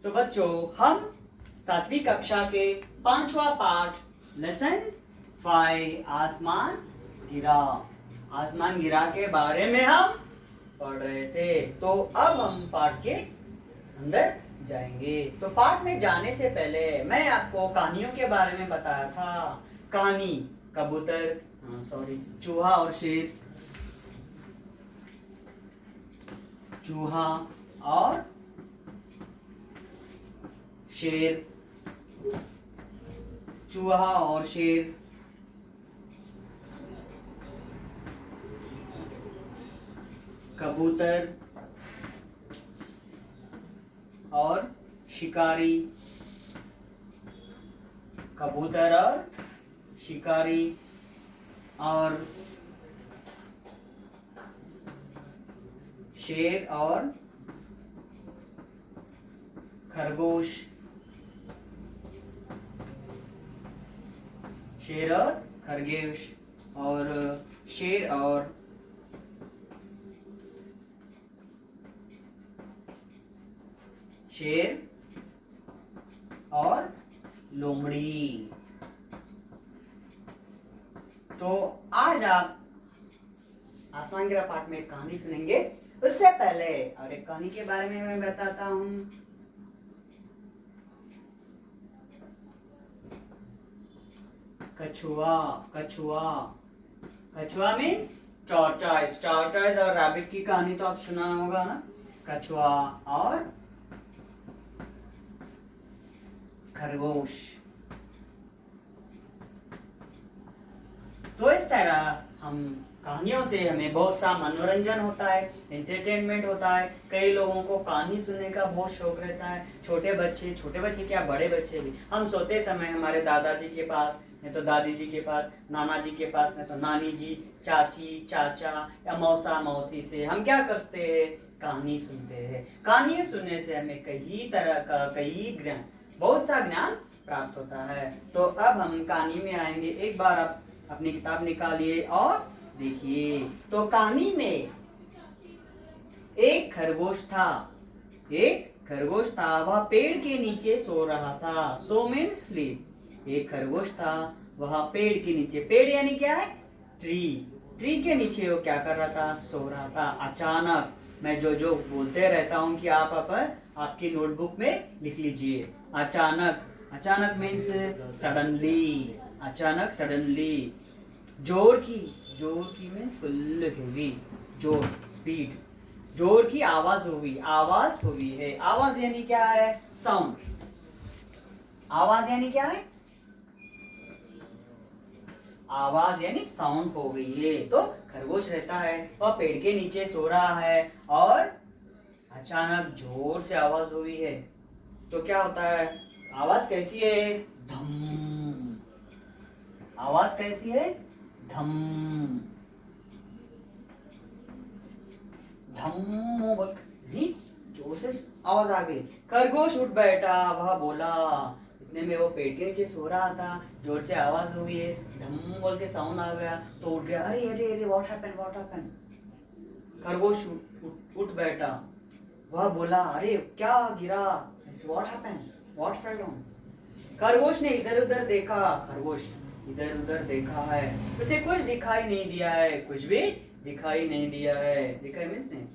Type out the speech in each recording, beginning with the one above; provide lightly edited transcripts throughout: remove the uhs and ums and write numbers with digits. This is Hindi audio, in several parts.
तो बच्चों हम 7वीं कक्षा के 5वां पाठ लेसन 5 आसमान गिरा के बारे में हम पढ़ रहे थे। तो अब हम पाठ के अंदर जाएंगे। तो पाठ में जाने से पहले मैं आपको कहानियों के बारे में बताया था। कहानी कबूतर चूहा और शेर, चूहा और शेर, चूहा और शेर, कबूतर और शिकारी, कबूतर और शिकारी, और शेर और खरगोश, शेर और खरगोश, और शेर और लोमड़ी। तो आज आप आसमान गिरा पाठ में एक कहानी सुनेंगे। उससे पहले और एक कहानी के बारे में मैं बताता हूं। कछुआ, कछुआ, कछुआ मीन्स टॉर्टॉइस। टॉर्टॉइस और रैबिट की कहानी तो आप सुना होगा ना। कछुआ और खरगोश। तो इस तरह हम कहानियों से हमें बहुत सा मनोरंजन होता है, एंटरटेनमेंट होता है। कई लोगों को कहानी सुनने का बहुत शौक रहता है। छोटे बच्चे क्या बड़े बच्चे भी। हम सोते समय हमारे दादाजी के पास, नहीं तो दादी जी के पास, नाना जी के पास, नहीं तो नानी जी, चाची, चाचा या मौसा मौसी से हम क्या करते हैं, कहानी सुनते हैं। कहानी सुनने से हमें कई तरह का बहुत सा ज्ञान प्राप्त होता है। तो अब हम कहानी में आएंगे। एक बार आप अपनी किताब निकालिए और देखिए। तो कहानी में एक खरगोश था। वह पेड़ के नीचे सो रहा था। So means sleep. एक खरगोश था, वह पेड़ के नीचे, पेड़ यानी क्या है, ट्री के नीचे वो क्या कर रहा था, सो रहा था। अचानक, मैं जो बोलते रहता हूँ कि आप आपकी नोटबुक में लिख लीजिए। अचानक मीन्स सडनली। अचानक, सडनली। जोर की मीन्स फुल हेवी, जोर, स्पीड। जोर की आवाज हुई है। आवाज यानी क्या है, साउंड। आवाज यानी क्या है, आवाज यानी साउंड हो गई है। तो खरगोश रहता है, वह पेड़ के नीचे सो रहा है और अचानक जोर से आवाज हुई है। तो क्या होता है, आवाज कैसी है, धम। आवाज कैसी है, धम धम। जोर से आवाज आ गई। खरगोश उठ बैठा, वह बोला। इतने में वो पेड़ के नीचे सो रहा था, जोर से आवाज हुई है, धम बोल के साउंड आ गया तो उठ गया। अरे अरे अरे, व्हाट हैपेंड। खरगोश उठ बैठा, वह बोला, अरे क्या गिरा, what happened, what fell down. खरगोश ने इधर उधर देखा है, उसे कुछ दिखाई नहीं दिया है, कुछ भी दिखाई नहीं दिया है। दिखाई मीन्स नहीं।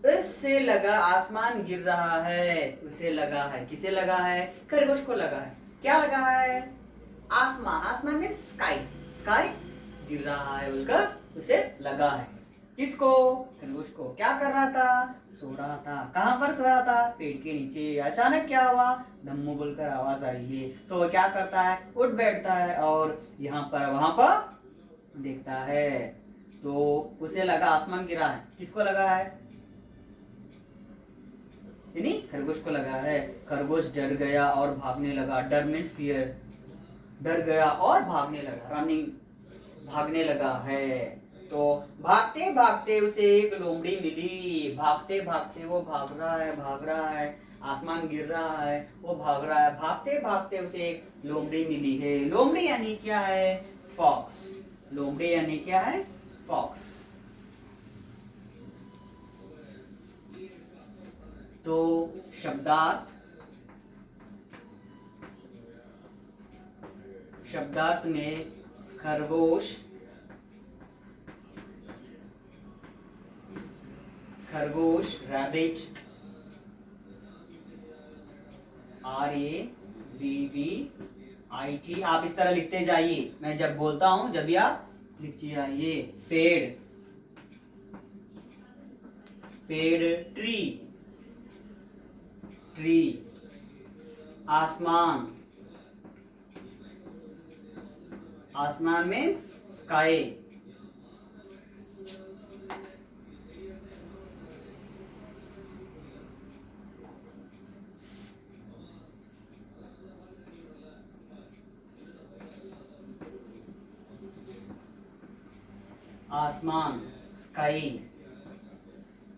उससे लगा आसमान गिर रहा है। उसे लगा है, किसे लगा है, खरगोश को लगा है। क्या लगा है, आसमान में स्काई गिर रहा है बोलकर उसे लगा है। किसको, खरगोश को। क्या कर रहा था, सो रहा था। कहां पर सो रहा था, पेड़ के नीचे। अचानक क्या हुआ, धम्मू बोलकर आवाज आई है। तो वो क्या करता है, उठ बैठता है और यहाँ पर वहां पर देखता है। तो उसे लगा आसमान गिरा है। किसको लगा है, यानी खरगोश को लगा है। खरगोश डर गया और भागने लगा। डर मीन्स फियर। डर गया और भागने लगा, भागने लगा है। तो भागते भागते उसे एक लोमड़ी मिली। भागते भागते वो भाग रहा है। आसमान गिर रहा है, वो भाग रहा है। भागते भागते उसे एक लोमड़ी मिली है। लोमड़ी यानी क्या है, फॉक्स। लोमड़ी यानी क्या है, फॉक्स। तो शब्दार्थ शब्दार्थ में खरगोश, खरगोश, रैबिट, RABBIT, आप इस तरह लिखते जाइए, मैं जब बोलता हूं जब भी आप लिखते जाइए। पेड़, पेड़, ट्री, ट्री। आसमान, आसमान मीन्स स्काई। आसमान, स्काई।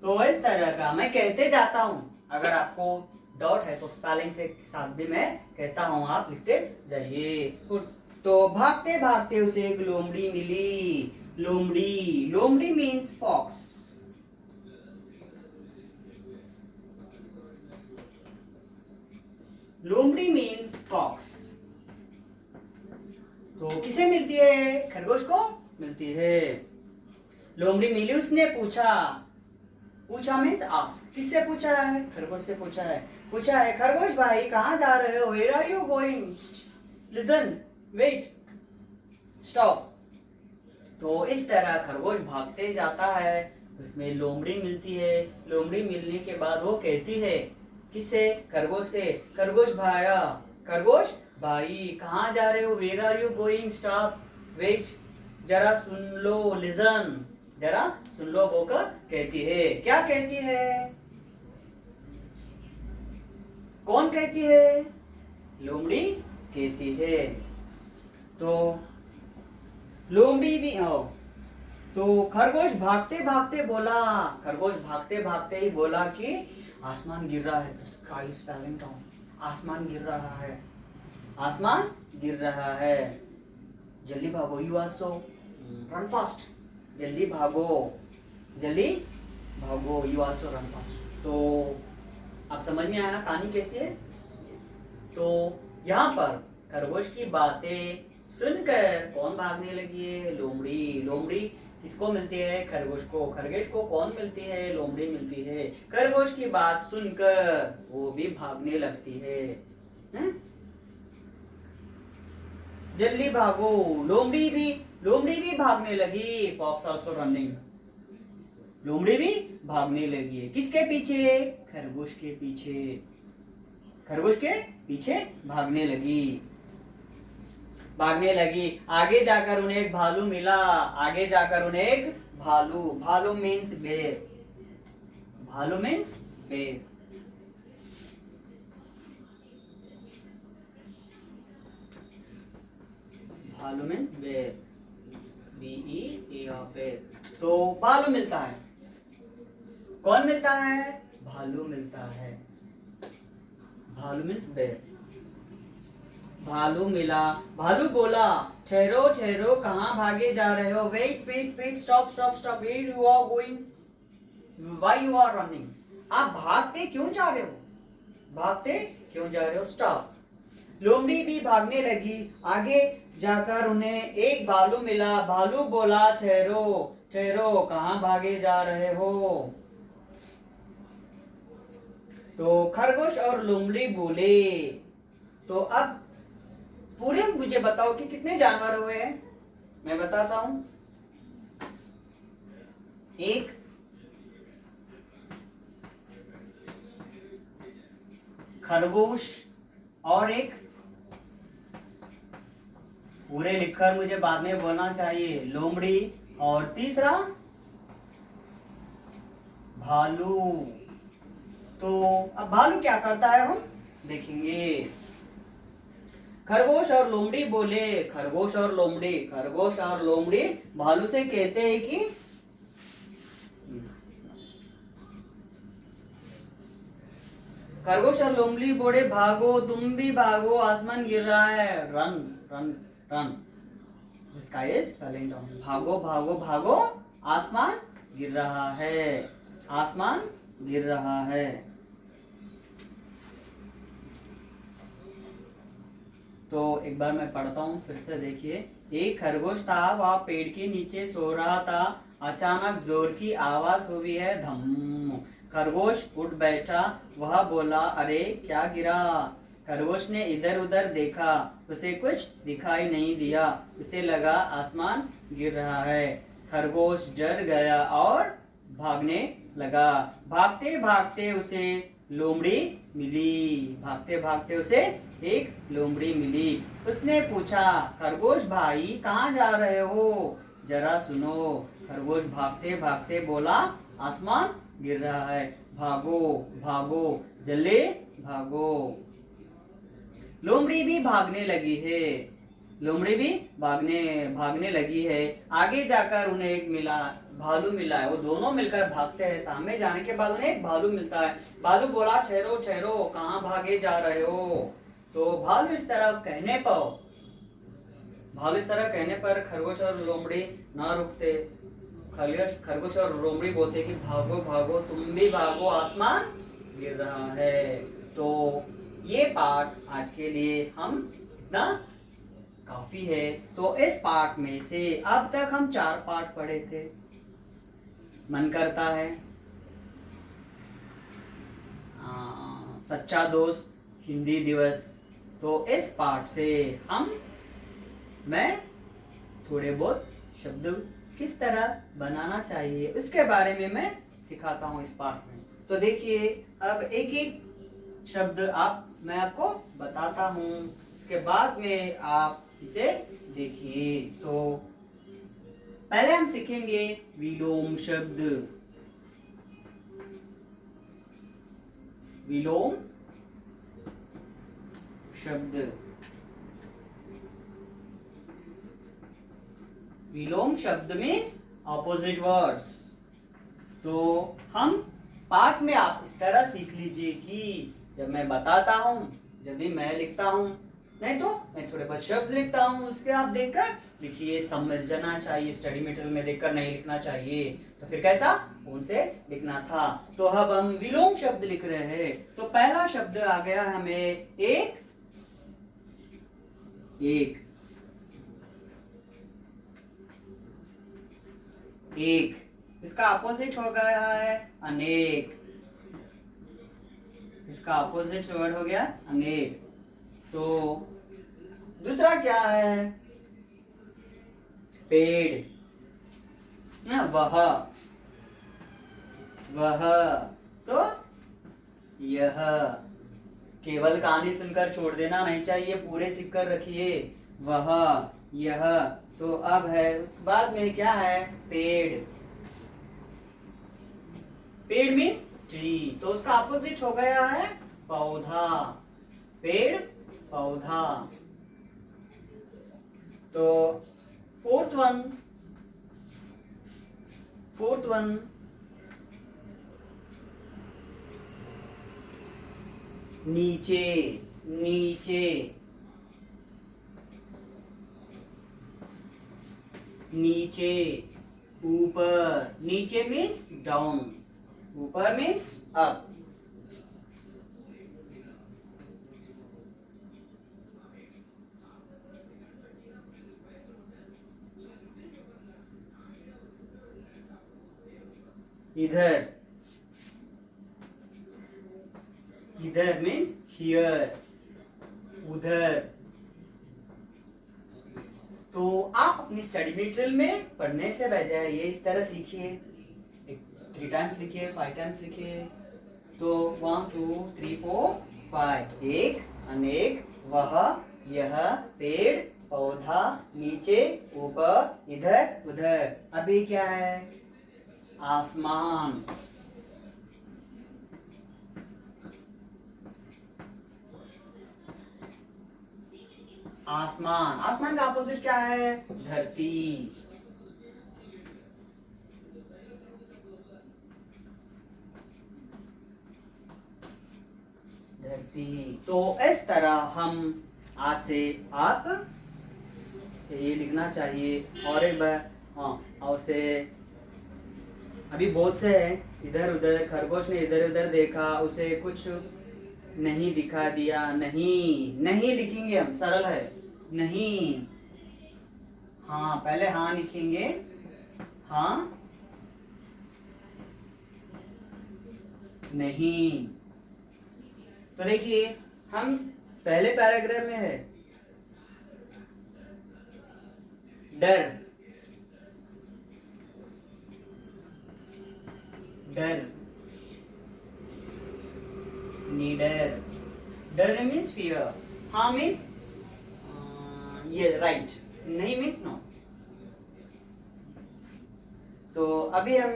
तो इस तरह का मैं कहते जाता हूं, अगर आपको डाउट है तो स्पेलिंग से साथ भी मैं कहता हूं, आप लिखते जाइए। तो भागते भागते उसे एक लोमड़ी मिली। लोमड़ी, लोमड़ी मीन्स फॉक्स। लोमड़ी मीन्स फॉक्स। तो किसे मिलती है? खरगोश को मिलती है। लोमड़ी मिली, उसने पूछा, पूछा मीन्स आस्क। किससे पूछा है? खरगोश से पूछा है। पूछा है, खरगोश भाई कहाँ जा रहे हो? Where are you going? Listen, wait, stop। तो इस तरह खरगोश भागते जाता है, उसमें लोमड़ी मिलती है। लोमड़ी मिलने के बाद वो कहती है, किससे? खरगोश से, खरगोश भाया, खरगोश भाई कहाँ जा रहे हो? Where are you going? Stop, wait, जरा सुन लो, listen, जरा सुन लो बोकर कहती है। क्या कहती है? कौन कहती है? लोमड़ी कहती है। तो लोमड़ी भी तो खरगोश भागते भागते बोला, खरगोश भागते भागते ही बोला कि आसमान गिर रहा है। The sky is falling down। आसमान गिर रहा है, आसमान गिर रहा है। जल्दी भागो, you also run fast। जल्दी भागो, जल्दी भागो, you also run fast। तो आप समझ में आया ना कहानी कैसी है? तो यहाँ पर खरगोश की बातें सुनकर कौन भागने लगी है? लोमड़ी। लोमड़ी किसको मिलती है? खरगोश को। खरगोश को कौन मिलती है? लोमड़ी मिलती है। खरगोश की बात सुनकर वो भी भागने लगती है। जल्दी भागो, लोमड़ी भी भागने लगी। Fox also running. लोमड़ी भी भागने लगी है। किसके पीछे? खरगोश के पीछे। खरगोश के पीछे भागने लगी, भागने लगी। आगे जाकर उन्हें एक भालू मिला। आगे जाकर उन्हें एक भालू, भालू मीन्स बेर, भालू मीन्स बेर। भालू मीन्स बेर, BEAR, बेर। तो भालू मिलता है। कौन मिलता है? भालू मिलता है। भालू मीन्स बेर। भालू मिला। भालू बोला, ठहरो ठहरो, कहाँ भागे जा रहे हो? Wait wait wait, stop stop stop, where you are going, why you are running? आप भागते क्यों जा रहे हो? भागते क्यों जा रहे हो? स्टॉप। लोमड़ी भी भागने लगी। आगे जाकर उन्हें एक भालू मिला। भालू बोला, ठहरो ठहरो, कहाँ भागे जा रहे हो? तो खरगोश और लोमड़ी बोले। तो अब पूरे मुझे बताओ कि कितने जानवर हुए हैं? मैं बताता हूं। एक, खरगोश, और एक, पूरे लिखकर मुझे बाद में बोलना चाहिए, लोमड़ी, और तीसरा भालू। तो अब भालू क्या करता है हम देखेंगे। खरगोश और लोमड़ी बोले। खरगोश और लोमड़ी, खरगोश और लोमड़ी भालू से कहते हैं कि खरगोश और लोमड़ी बोले, भागो, तुम भी भागो, आसमान गिर रहा है। Run run run, the sky is falling down. भागो भागो भागो, आसमान गिर रहा है, आसमान गिर रहा है। तो एक बार मैं पढ़ता हूँ, फिर से देखिए। एक खरगोश था, वह पेड़ के नीचे सो रहा था। अचानक जोर की आवाज हुई है, धम। खरगोश उठ बैठा, वह बोला, अरे क्या गिरा? खरगोश ने इधर उधर देखा, उसे कुछ दिखाई नहीं दिया। उसे लगा आसमान गिर रहा है। खरगोश डर गया और भागने लगा। भागते भागते उसे लोमड़ी मिली। भागते भागते उसे एक लोमड़ी मिली। उसने पूछा, खरगोश भाई कहाँ जा रहे हो? जरा सुनो। खरगोश भागते भागते बोला, आसमान गिर रहा है, भागो भागो, जल्दी भागो। लोमड़ी भी भागने लगी है। लोमड़ी भी भागने भागने लगी है। आगे जाकर उन्हें एक भालू मिला है। वो दोनों मिलकर भागते हैं। सामने जाने के बाद उन्हें एक भालू मिलता है। भालू बोला, ठहरो ठहरो, कहाँ भागे जा रहे हो? तो भालू इस तरह कहने पर खरगोश और लोमड़ी ना रुकते। खरगोश और लोमड़ी बोलते कि भागो भागो, तुम भी भागो, आसमान गिर रहा है। तो ये पाठ आज के लिए हम इतना काफी है। तो इस पाठ में से अब तक हम 4 पाठ पढ़े थे। मन करता है सच्चा दोस्त हिंदी दिवस। तो इस पाठ से मैं थोड़े बहुत शब्द किस तरह बनाना चाहिए उसके बारे में मैं सिखाता हूँ इस पाठ में। तो देखिए, अब एक एक शब्द मैं आपको बताता हूँ, उसके बाद में आप इसे देखिए। तो पहले हम सीखेंगे विलोम शब्द। विलोम शब्द। विलोम शब्द मीन्स ऑपोजिट वर्ड्स। तो हम पाठ में आप इस तरह सीख लीजिए कि जब मैं बताता हूँ, जब भी मैं लिखता हूँ, नहीं तो मैं थोड़े बहुत शब्द लिखता हूँ, उसके आप देखकर लिखिए। समझना चाहिए, स्टडी मटेरियल में देखकर नहीं लिखना चाहिए। तो फिर कैसा उनसे लिखना था। तो अब हम विलोम शब्द लिख रहे हैं। तो पहला शब्द आ गया हमें एक। इसका अपोजिट हो गया है अनेक। इसका अपोजिट वर्ड हो गया अनेक। तो दूसरा क्या है? पेड़। वह तो यह। केवल कहानी सुनकर छोड़ देना नहीं चाहिए, पूरे सीख कर रखिए। वह, यह। तो अब है उसके बाद में क्या है? पेड़। पेड़ मीन्स ट्री। तो उसका अपोजिट हो गया है पौधा। पेड़, पौधा। तो फोर्थ वन नीचे। ऊपर। नीचे मीन्स डाउन, ऊपर मीन्स अप। इधर मीन्स हियर, उधर। तो आप अपनी स्टडी मटेरियल में पढ़ने से बजाय ये इस तरह सीखिए। 3 टाइम्स लिखिए, 5 टाइम्स लिखिए। तो 1 2 3 4 5। एक, अनेक, वह, यह, पेड़, पौधा, नीचे, ऊपर, इधर, उधर। अभी क्या है? आसमान। आसमान का अपोजिट क्या है? धरती। तो इस तरह हम आज से आप ये लिखना चाहिए। और एक बार और से अभी बहुत से है। इधर उधर, खरगोश ने इधर उधर देखा, उसे कुछ नहीं दिखा दिया, नहीं, नहीं लिखेंगे हम, सरल है, नहीं। हाँ, पहले हाँ लिखेंगे, हाँ, नहीं। तो देखिए हम पहले पैराग्राफ में है डर, डर, निडर, डर मीन्स फियर, हाँ मीन्स ये राइट, नहीं मीन्स नो। तो अभी हम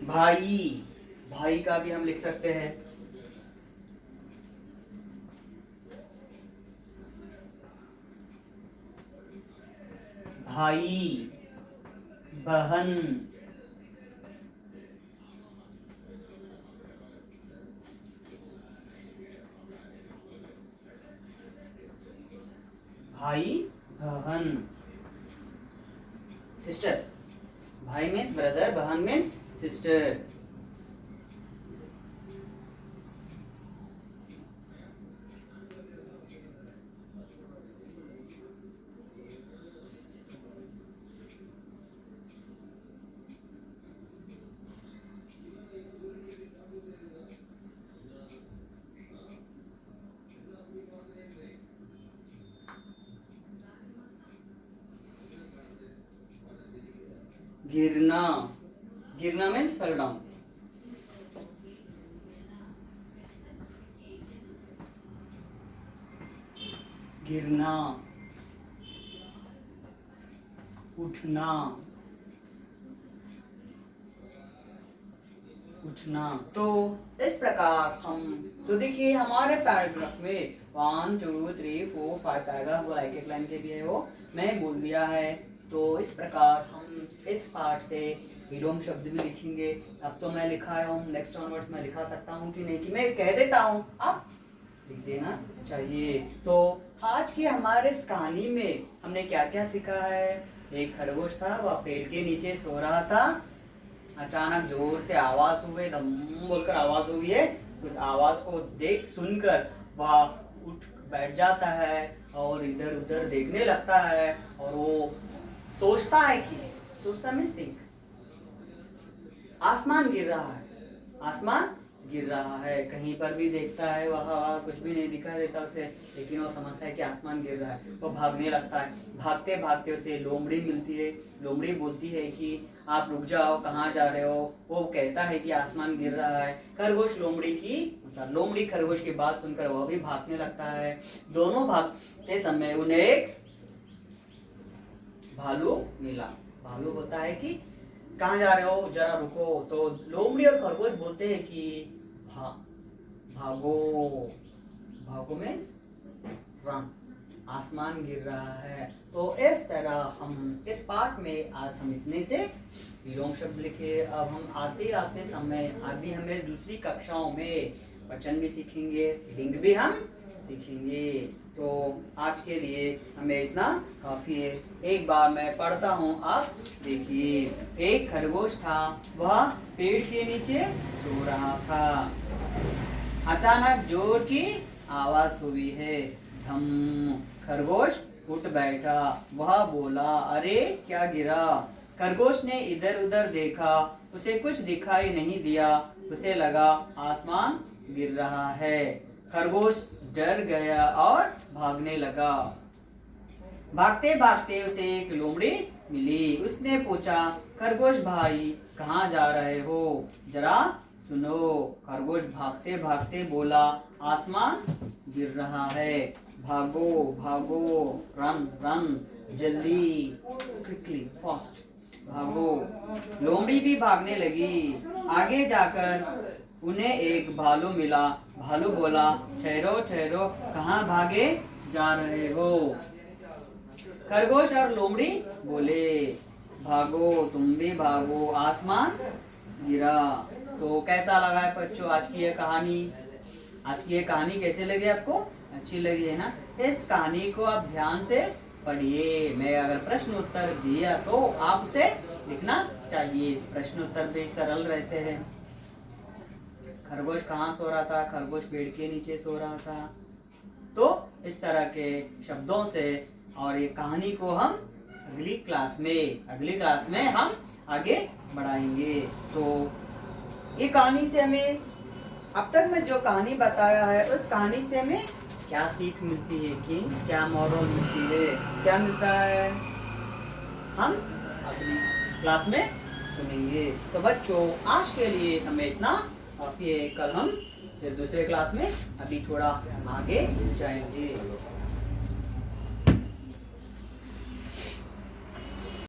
भाई, भाई का भी हम लिख सकते हैं भाई, बहन, भाई, बहन, सिस्टर, भाई मीन्स ब्रदर, बहन मीन्स सिस्टर। गिरना, गिरना मीन्स फॉल डाउन, गिरना, उठना, उठना। तो इस प्रकार हम, तो देखिए हमारे पैराग्राफ में 1 2 3 4 5 पैराग्राफ वो एक एक लाइन के भी है, वो मैं बोल दिया है। तो इस प्रकार हम इस पार्ट से विलोम शब्द भी लिखेंगे। अब तो मैं लिखा हूँ, नेक्स्ट ऑनवर्ड्स मैं लिखा सकता हूँ कि नहीं, कि मैं कह देता हूँ, आप लिख देना चाहिए। तो आज की हमारे इस कहानी में हमने क्या क्या सीखा है। एक खरगोश था, वह पेड़ के नीचे सो रहा था। अचानक जोर से आवाज हुई, धम बोलकर आवाज हुई है। उस आवाज को देख सुनकर वह उठ बैठ जाता है और इधर उधर देखने लगता है। और वो सोचता है कि, सोचता मीन्स थिंक, आसमान गिर रहा है, आसमान गिर रहा है। कहीं पर भी देखता है, वहाँ कुछ भी नहीं दिखाई देता उसे, लेकिन वो समझता है कि आसमान गिर रहा है। वो भागने लगता है। भागते भागते उसे लोमड़ी मिलती है। लोमड़ी बोलती है कि आप रुक जाओ, कहाँ जा रहे हो। वो कहता है कि आसमान गिर रहा है। खरगोश लोमड़ी की, लोमड़ी खरगोश की बात सुनकर वह भी भागने लगता है। दोनों भागते समय उन्हें एक भालू मिला। भालू बोलता है कि कहाँ जा रहे हो, जरा रुको। तो लोमड़ी और खरगोश बोलते हैं कि भागो, भागो मीन्स रन, आसमान गिर रहा है। तो इस तरह हम इस पार्ट में आज हम इतने से विलोम शब्द लिखे। अब हम आते आते समय अभी हमें दूसरी कक्षाओं में वचन भी सीखेंगे, लिंग भी हम सीखेंगे। तो आज के लिए हमें इतना काफी है। एक बार मैं पढ़ता हूँ, आप देखिए। एक खरगोश था, वह पेड़ के नीचे सो रहा था। अचानक जोर की आवाज हुई है, धम। खरगोश उठ बैठा। वह बोला, अरे क्या गिरा। खरगोश ने इधर उधर देखा, उसे कुछ दिखाई नहीं दिया। उसे लगा आसमान गिर रहा है। खरगोश डर गया और भागने लगा। भागते भागते उसे एक लोमड़ी मिली। उसने पूछा, खरगोश भाई कहाँ जा रहे हो, जरा सुनो। खरगोश भागते भागते बोला, आसमान गिर रहा है, भागो भागो, रन रन, जल्दी, क्विकली, फास्ट, भागो। लोमड़ी भी भागने लगी। आगे जाकर उन्हें एक भालू मिला। भालू बोला, ठहरो ठहरो, कहाँ भागे जा रहे हो। खरगोश और लोमड़ी बोले, भागो, तुम भी भागो, आसमान गिरा। तो कैसा लगा है बच्चों आज की ये कहानी? आज की ये कहानी कैसे लगी आपको? अच्छी लगी है ना? इस कहानी को आप ध्यान से पढ़िए। मैं अगर प्रश्न उत्तर दिया तो आप उसे लिखना चाहिए। प्रश्न उत्तर भी सरल रहते हैं। खरगोश कहाँ सो रहा था? खरगोश पेड़ के नीचे सो रहा था। तो इस तरह के शब्दों से और ये कहानी को हम अगली क्लास में हम आगे बढ़ाएंगे। तो ये कहानी से हमें अब तक मैं जो कहानी बताया है उस कहानी से हमें क्या सीख मिलती है कि क्या मॉरल मिलती है, क्या मिलता है, हम अगली क्लास में सुनेंगे। तो बच्चों आज के लिए हमें इतना काफी है। कल हम फिर दूसरे क्लास में अभी थोड़ा आगे जाएंगे।